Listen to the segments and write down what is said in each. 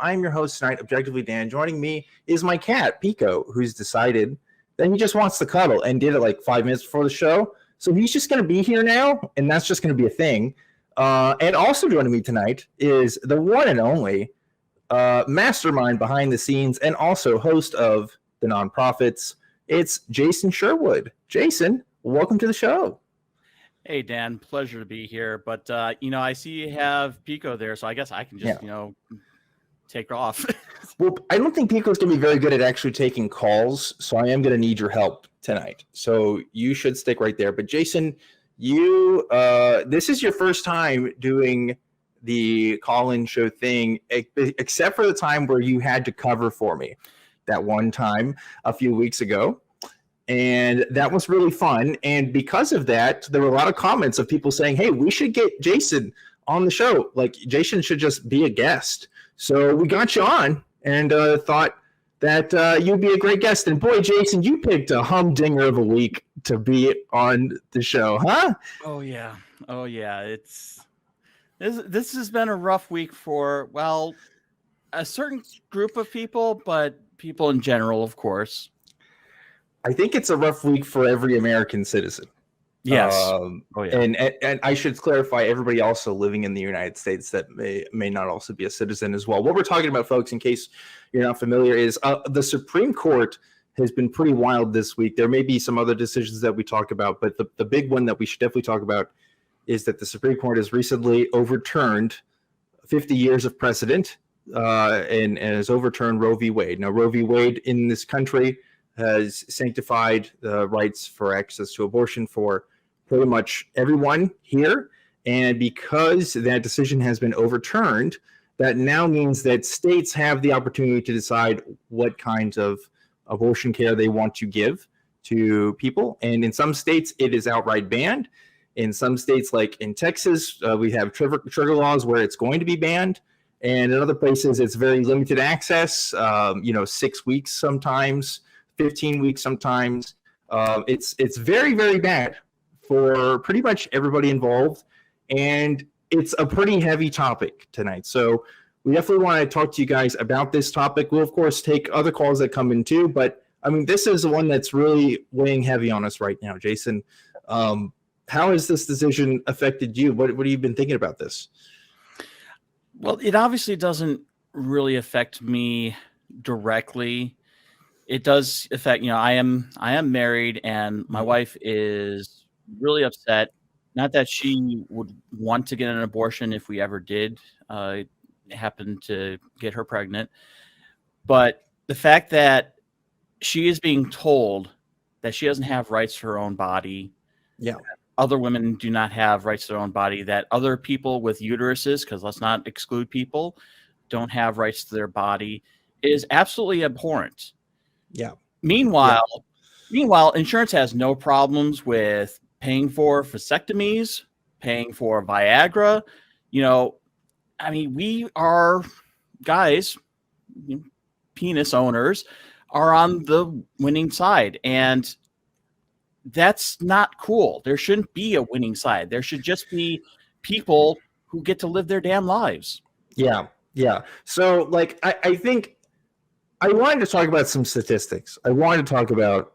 I'm your host tonight, Objectively Dan. Joining me is my cat, Pico, who's decided that he just wants to cuddle and did it like 5 minutes before the show. So he's just going to be here now, and that's just going to be a thing. And also joining me tonight is the one and only mastermind behind the scenes and also host of the nonprofits. It's Jason Sherwood. Jason, welcome to the show. Hey, Dan, pleasure to be here. But, I see you have Pico there, so I guess I can just, take off. Well, I don't think Pico's going to be very good at actually taking calls, so I am going to need your help tonight. So you should stick right there. But Jason, this is your first time doing the call-in show thing, except for the time where you had to cover for me that one time a few weeks ago. And that was really fun. And because of that, there were a lot of comments of people saying, hey, we should get Jason on the show. Like, Jason should just be a guest. So we got you on and thought that you'd be a great guest. And boy, Jason, you picked a humdinger of a week to be on the show, huh? Oh, yeah. This has been a rough week for, well, a certain group of people, but people in general, of course. I think it's a rough week for every American citizen. Yes. And I should clarify, everybody also living in the United States that may not also be a citizen as well. What we're talking about, folks, in case you're not familiar, is the Supreme Court has been pretty wild this week. There may be some other decisions that we talk about, but the big one that we should definitely talk about is that the Supreme Court has recently overturned 50 years of precedent and has overturned Roe v. Wade. Now, Roe v. Wade in this country has sanctified the rights for access to abortion for pretty much everyone here. And because that decision has been overturned, that now means that states have the opportunity to decide what kinds of abortion care they want to give to people. And in some states, it is outright banned. In some states, like in Texas, we have trigger laws where it's going to be banned. And in other places, it's very limited access, 6 weeks sometimes, 15 weeks sometimes. It's very, very bad for pretty much everybody involved. And it's a pretty heavy topic tonight. So we definitely want to talk to you guys about this topic. We'll, of course, take other calls that come in too. But, I mean, this is the one that's really weighing heavy on us right now. Jason, how has this decision affected you? What have you been thinking about this? Well, it obviously doesn't really affect me directly. It does affect, I am married, and my wife is really upset. Not that she would want to get an abortion if we ever did happen to get her pregnant, but the fact that she is being told that she doesn't have rights to her own body. Yeah. Other women do not have rights to their own body, that other people with uteruses, because let's not exclude people, don't have rights to their body, is absolutely abhorrent. Yeah. Meanwhile, insurance has no problems with paying for vasectomies, paying for Viagra. We are guys, penis owners, are on the winning side, and that's not cool. There shouldn't be a winning side. There should just be people who get to live their damn lives. Yeah. So, I think I wanted to talk about some statistics. I wanted to talk about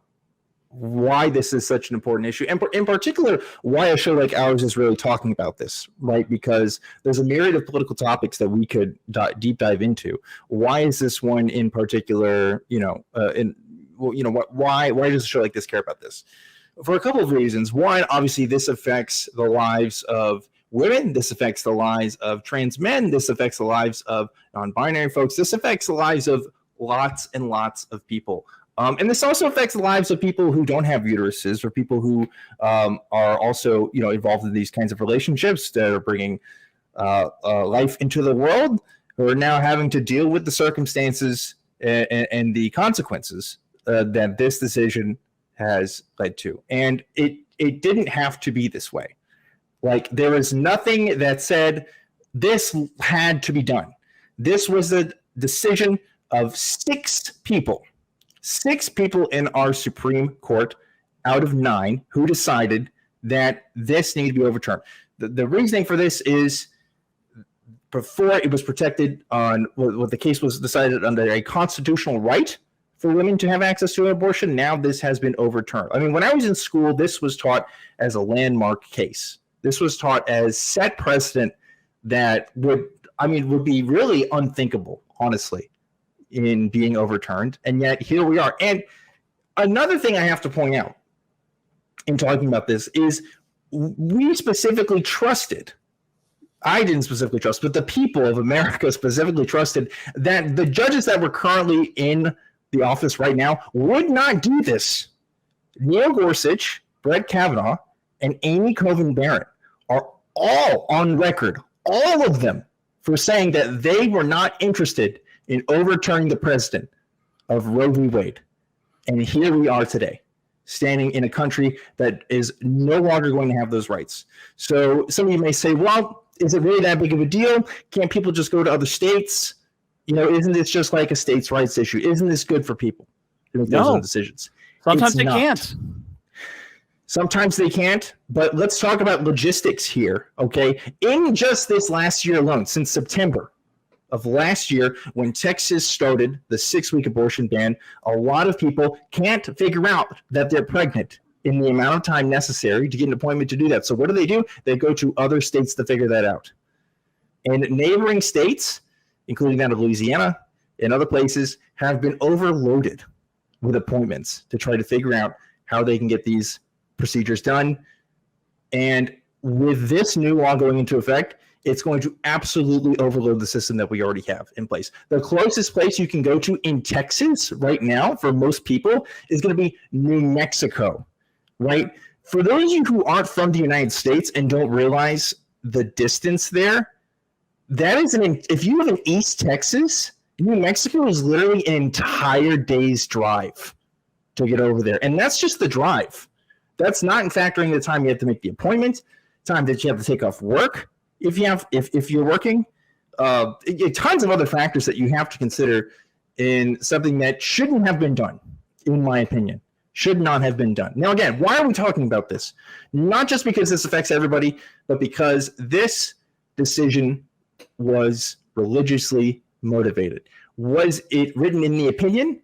why this is such an important issue, and in particular, why a show like ours is really talking about this, right? Because there's a myriad of political topics that we could deep dive into. Why is this one in particular, why does a show like this care about this? For a couple of reasons. One, obviously, this affects the lives of women. This affects the lives of trans men. This affects the lives of non-binary folks. This affects the lives of lots and lots of people. And this also affects the lives of people who don't have uteruses, or people who are also, involved in these kinds of relationships that are bringing life into the world, who are now having to deal with the circumstances and the consequences that this decision has led to. And it didn't have to be this way. Like, there was nothing that said this had to be done. This was a decision of six people in our Supreme Court out of 9 who decided that this needed to be overturned. The reasoning for this is before it was protected on what the case was decided under a constitutional right for women to have access to an abortion. Now this has been overturned. I mean, when I was in school, this was taught as a landmark case. This was taught as set precedent that would be really unthinkable, honestly, in being overturned. And yet here we are. And another thing I have to point out in talking about this is we specifically trusted, I didn't specifically trust, but the people of America specifically trusted that the judges that were currently in the office right now would not do this. Neil Gorsuch, Brett Kavanaugh, and Amy Coney Barrett are all on record, all of them, for saying that they were not interested in overturning the precedent of Roe v. Wade. And here we are today, standing in a country that is no longer going to have those rights. So some of you may say, well, is it really that big of a deal? Can't people just go to other states? Isn't this just like a states' rights issue? Isn't this good for people to make those own decisions? Sometimes they can't. Sometimes they can't, but let's talk about logistics here, okay? In just this last year alone, since September of last year, when Texas started the 6-week abortion ban, a lot of people can't figure out that they're pregnant in the amount of time necessary to get an appointment to do that. So what do? They go to other states to figure that out. And neighboring states, including that of Louisiana and other places, have been overloaded with appointments to try to figure out how they can get these procedures done. And with this new law going into effect, it's going to absolutely overload the system that we already have in place. The closest place you can go to in Texas right now for most people is going to be New Mexico, right? For those of you who aren't from the United States and don't realize the distance there, that is if you live in East Texas, New Mexico is literally an entire day's drive to get over there. And that's just the drive. That's not in factoring the time you have to make the appointment, time that you have to take off work if you're working, tons of other factors that you have to consider in something that shouldn't have been done, in my opinion. Should not have been done. Now, again, why are we talking about this? Not just because this affects everybody, but because this decision was religiously motivated. Was it written in the opinion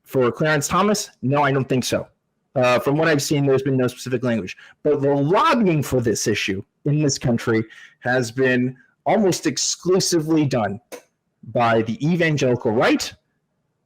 for Clarence Thomas? No, I don't think so. From what I've seen, there's been no specific language. But the lobbying for this issue in this country has been almost exclusively done by the evangelical right,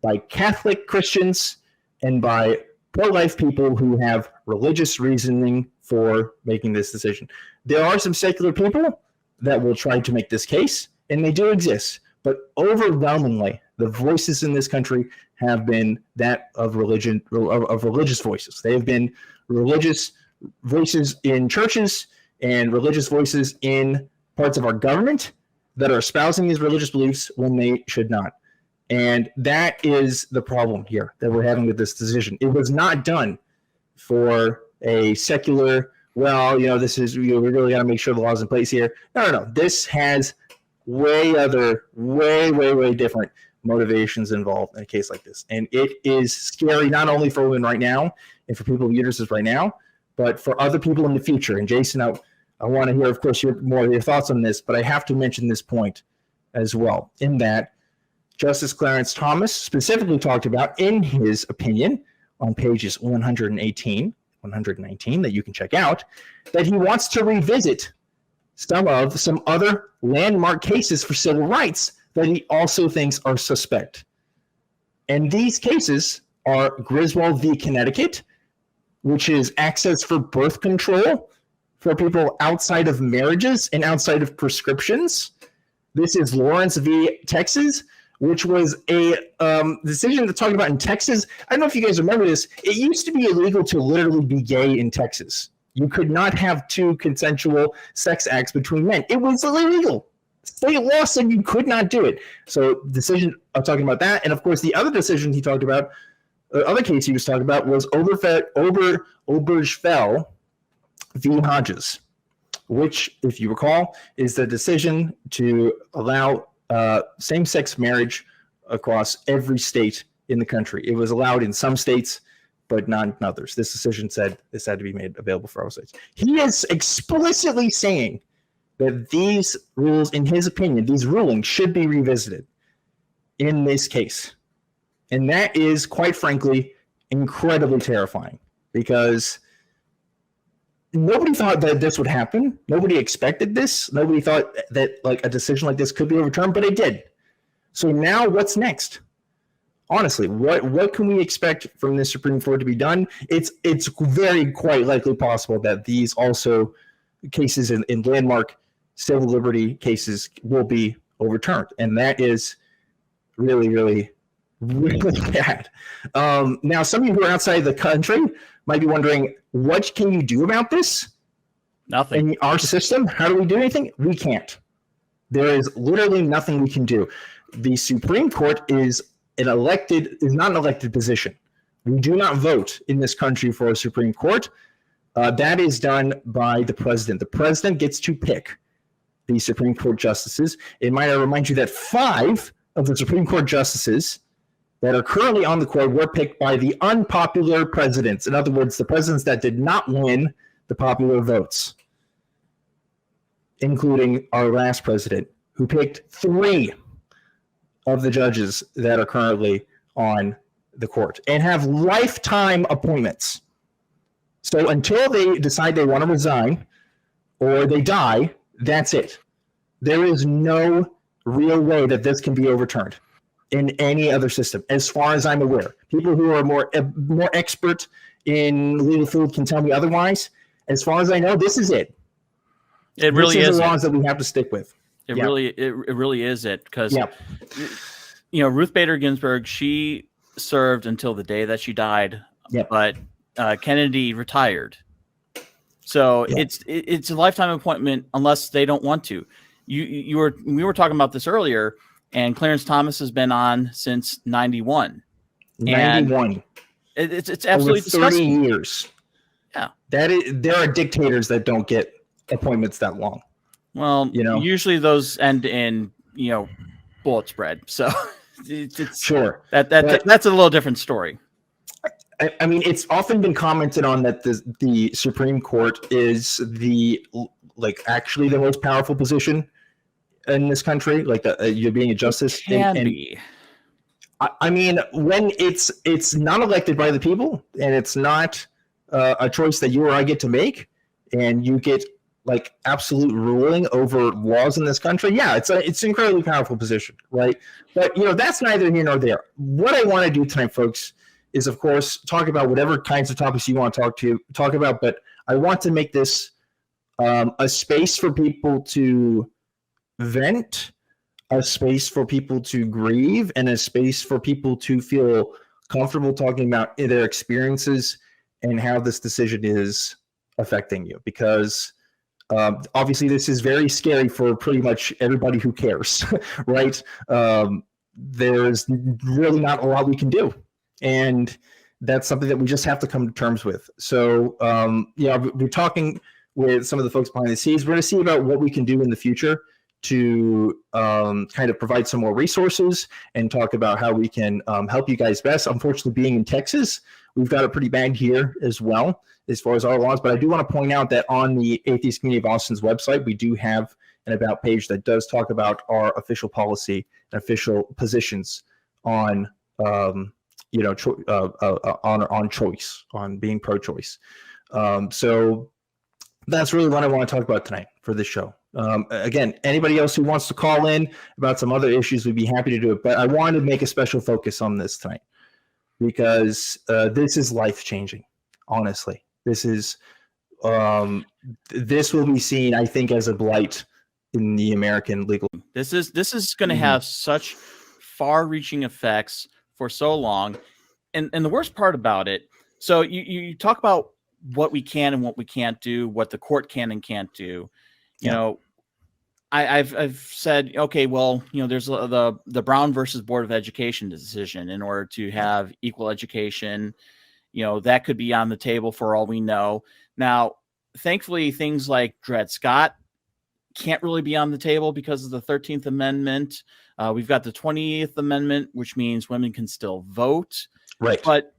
by Catholic Christians, and by pro-life people who have religious reasoning for making this decision. There are some secular people that will try to make this case, and they do exist. But overwhelmingly, the voices in this country have been that of religion, of religious voices. They have been religious voices in churches and religious voices in parts of our government that are espousing these religious beliefs when they should not. And that is the problem here that we're having with this decision. It was not done for a secular, this is, we really got to make sure the law's in place here. No. This has way different motivations involved in a case like this. And it is scary not only for women right now and for people with uteruses right now, but for other people in the future. And Jason, I want to hear, of course, more of your thoughts on this, but I have to mention this point as well, in that Justice Clarence Thomas specifically talked about in his opinion on pages 119 that you can check out, that he wants to revisit some other landmark cases for civil rights that he also thinks are suspect. And these cases are Griswold v. Connecticut, which is access for birth control for people outside of marriages and outside of prescriptions. This is Lawrence v. Texas, which was a decision that's talking about in Texas. I don't know if you guys remember this. It used to be illegal to literally be gay in Texas. You could not have two consensual sex acts between men. It was illegal. State law said you could not do it. So decision, I'm talking about that. And of course, the other decision he talked about, the other case he was talking about was Obergefell v. Hodges, which, if you recall, is the decision to allow same-sex marriage across every state in the country. It was allowed in some states, but not in others. This decision said this had to be made available for all states. He is explicitly saying that these rules, in his opinion, these rulings should be revisited in this case. And that is, quite frankly, incredibly terrifying, because nobody thought that this would happen. Nobody expected this. Nobody thought that like a decision like this could be overturned, but it did. So now what's next? Honestly, what can we expect from the Supreme Court to be done? It's very quite likely possible that these also cases in landmark civil liberty cases will be overturned. And that is really, really, really bad. Now, some of you who are outside the country might be wondering, what can you do about this? Nothing. In our system, how do we do anything? We can't. There is literally nothing we can do. The Supreme Court is not an elected position. We do not vote in this country for a Supreme Court. That is done by the president. The president gets to pick the Supreme Court justices. It might remind you that 5 of the Supreme Court justices that are currently on the court were picked by the unpopular presidents. In other words, the presidents that did not win the popular votes, including our last president, who picked 3 of the judges that are currently on the court and have lifetime appointments. So until they decide they want to resign or they die, that's it. There is no real way that this can be overturned in any other system, as far as I'm aware. People who are more expert in legal field can tell me otherwise. As far as I know, this is it. It really is the laws that we have to stick with. It really is it, because Ruth Bader Ginsburg, she served until the day that she died, but Kennedy retired. So it's a lifetime appointment unless they don't want to. We were talking about this earlier, and Clarence Thomas has been on since 91. 91. It's absolutely over 30 disgusting. Years. Yeah, there are dictators that don't get appointments that long. Well, usually those end in bullet spread. So it's sure that's a little different story. I mean, it's often been commented on that the Supreme Court is actually the most powerful position in this country. Like you're being a justice. It can be. I mean, when it's not elected by the people, and it's not a choice that you or I get to make, and you get like absolute ruling over laws in this country. Yeah, it's an incredibly powerful position, right? But that's neither here nor there. What I want to do tonight, folks, is of course talk about whatever kinds of topics you want to talk about. But I want to make this a space for people to vent, a space for people to grieve, and a space for people to feel comfortable talking about their experiences and how this decision is affecting you. Because obviously this is very scary for pretty much everybody who cares, right? There's really not a lot we can do. And that's something that we just have to come to terms with. So, we're talking with some of the folks behind the scenes. We're going to see about what we can do in the future to kind of provide some more resources and talk about how we can help you guys best. Unfortunately, being in Texas, we've got it pretty bad here as well as far as our laws. But I do want to point out that on the Atheist Community of Austin's website, we do have an About page that does talk about our official policy and official positions on on choice, on being pro-choice. So that's really what I want to talk about tonight for this show. Again, anybody else who wants to call in about some other issues, we'd be happy to do it. But I wanted to make a special focus on this tonight because this is life-changing. Honestly, this is this will be seen, I think, as a blight in the American legal. This is going to have such far-reaching effects for so long. And the worst part about it, so you talk about what we can and what we can't do, what the court can and can't do. I've said, okay, well, there's the Brown versus Board of Education decision in order to have equal education. That could be on the table for all we know. Now, thankfully, things like Dred Scott can't really be on the table because of the 13th Amendment. We've got the 20th Amendment, which means women can still vote. Right. But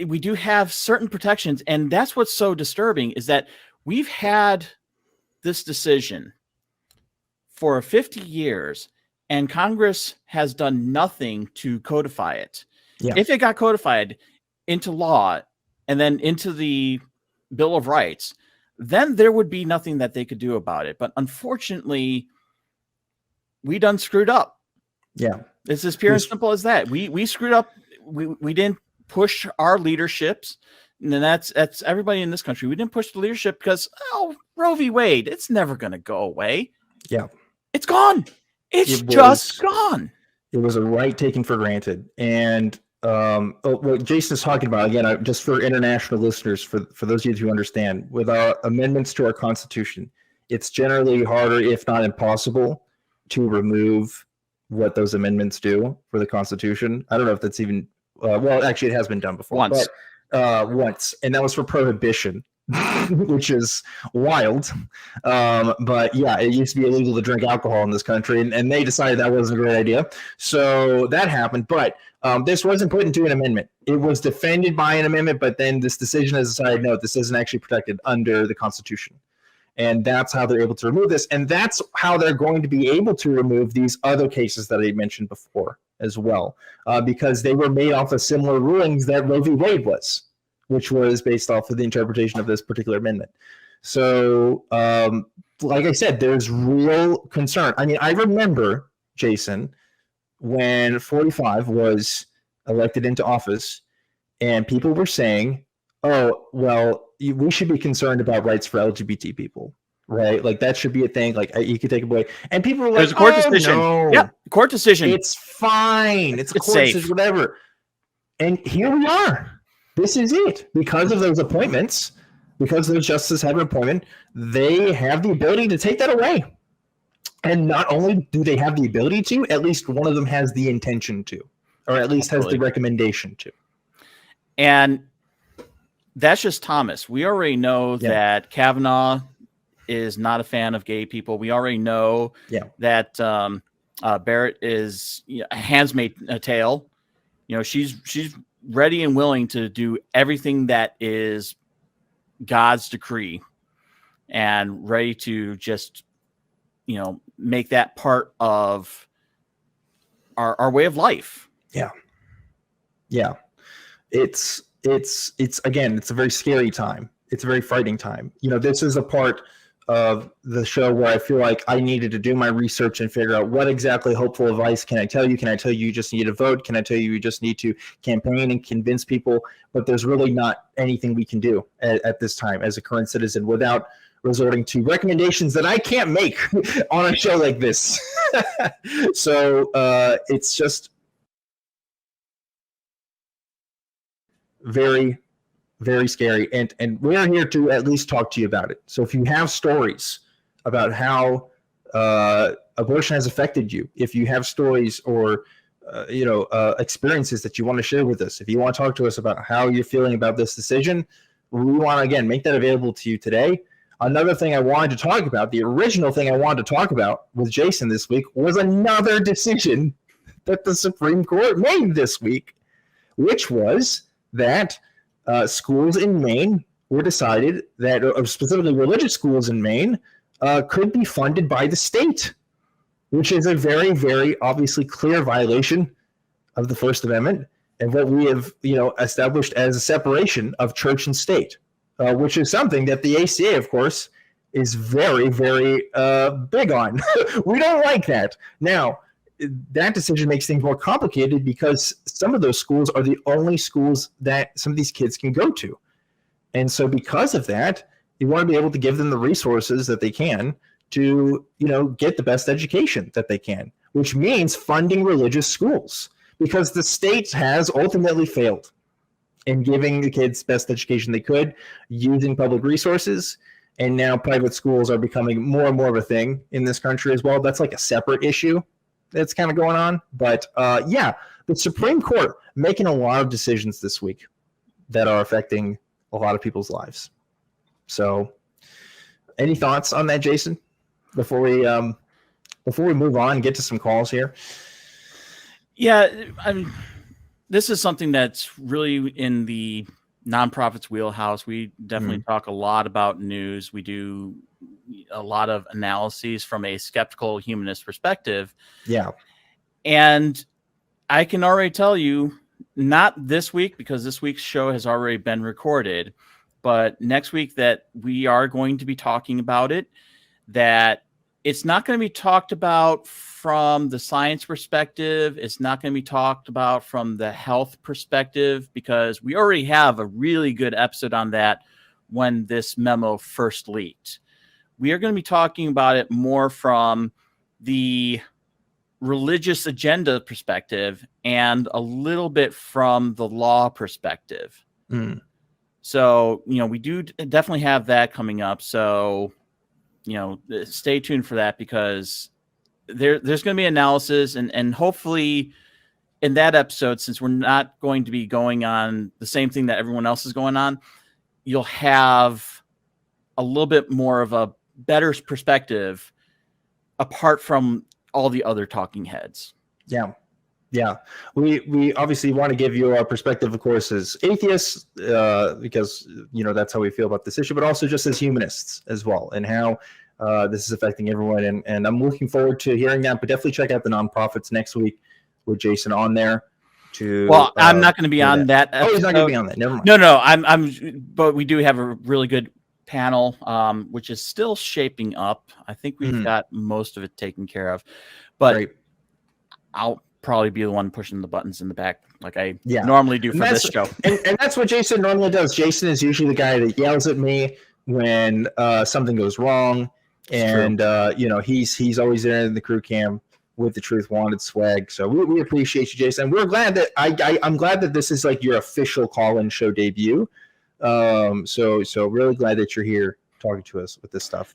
we do have certain protections. And that's what's so disturbing is that we've had this decision for 50 years, and Congress has done nothing to codify it. Yeah. If it got codified into law and then into the Bill of Rights, then there would be nothing that they could do about it. But unfortunately, we done screwed up. Yeah. It's as pure and simple as that. We screwed up. We didn't push our leaderships. And that's everybody in this country. We didn't push the leadership because, Roe v. Wade, it's never going to go away. Yeah. It's gone. It's just gone. It was a right taken for granted. And what Jason's talking about, again, just for international listeners, for those of you who understand, with our amendments to our Constitution, it's generally harder, if not impossible, to remove what those amendments do for the Constitution. I don't know if that's even, well, actually it has been done before. Once. Once, and that was for prohibition, which is wild. But yeah, it used to be illegal to drink alcohol in this country, and they decided that wasn't a great idea. So that happened, but this wasn't put into an amendment. It was defended by an amendment, but then this decision has decided, no, this isn't actually protected under the Constitution. And that's how they're able to remove this. And that's how they're going to be able to remove these other cases that I mentioned before as well, because they were made off of similar rulings that Roe v. Wade was, which was based off of the interpretation of this particular amendment. So, like I said, there's real concern. I mean, I remember, Jason, when 45 was elected into office, and people were saying, oh, well, we should be concerned about rights for LGBT people, right? Like that should be a thing. Like you could take it away. And people were like, there's a court decision. No, yeah, court decision. It's fine. It's a court safe. decision, whatever. And here we are. This is it. Because of those appointments, because those justices have an appointment, they have the ability to take that away. And not only do they have the ability to, at least one of them has the intention to, or at least has the recommendation to. And that's just Thomas. We already know that Kavanaugh is not a fan of gay people. We already know that Barrett is a handsmaid tale. You know, she's ready and willing to do everything that is God's decree and ready to just, make that part of our way of life. Yeah. Yeah. It's again, it's a very scary time. It's a very frightening time. This is a part of the show where I feel like I needed to do my research and figure out what exactly hopeful advice can I tell you? Can I tell you just need to vote? Can I tell you just need to campaign and convince people? But there's really not anything we can do at this time as a current citizen without resorting to recommendations that I can't make on a show like this. So it's just very, very scary. And we're here to at least talk to you about it. So if you have stories about how abortion has affected you, if you have stories or experiences that you want to share with us, if you want to talk to us about how you're feeling about this decision, we want to, again, make that available to you today. Another thing I wanted to talk about, the original thing I wanted to talk about with Jason this week, was another decision that the Supreme Court made this week, which was that schools in Maine were decided that, or specifically religious schools in Maine, could be funded by the state, which is a very, very obviously clear violation of the First Amendment and what we have, established as a separation of church and state, which is something that the ACA, of course, is very, very big on. We don't like that. Now, that decision makes things more complicated because some of those schools are the only schools that some of these kids can go to. And so because of that, you want to be able to give them the resources that they can to, get the best education that they can, which means funding religious schools, because the state has ultimately failed in giving the kids best education they could using public resources. And now private schools are becoming more and more of a thing in this country as well. That's like a separate issue that's kind of going on. But the Supreme Court making a lot of decisions this week that are affecting a lot of people's lives. So any thoughts on that, Jason, before we move on and get to some calls here? Yeah, I mean, this is something that's really in the nonprofits wheelhouse. We definitely talk a lot about news. We do, a lot of analyses from a skeptical humanist perspective. Yeah. And I can already tell you, not this week, because this week's show has already been recorded, but next week that we are going to be talking about it, that it's not going to be talked about from the science perspective. It's not going to be talked about from the health perspective, because we already have a really good episode on that when this memo first leaked. We are going to be talking about it more from the religious agenda perspective and a little bit from the law perspective. So, we do definitely have that coming up. So, stay tuned for that, because there's going to be analysis, and hopefully in that episode, since we're not going to be going on the same thing that everyone else is going on, you'll have a little bit more of a better perspective apart from all the other talking heads. Yeah. We obviously want to give you our perspective, of course, as atheists, because that's how we feel about this issue, but also just as humanists as well, and how this is affecting everyone. And I'm looking forward to hearing that. But definitely check out the nonprofits next week with Jason on there. I'm not going to be on that episode. Oh, he's not going to be on that. Never mind. No, but we do have a really good panel, which is still shaping up. I think we've got most of it taken care of, but Great. I'll probably be the one pushing the buttons in the back like I normally do for this show. And that's what Jason normally does. Jason is usually the guy that yells at me when something goes wrong. And, he's always there in the crew cam with the Truth Wanted swag. So we appreciate you, Jason. We're glad that I'm glad that this is like your official call-in show debut. So really glad that you're here talking to us with this stuff.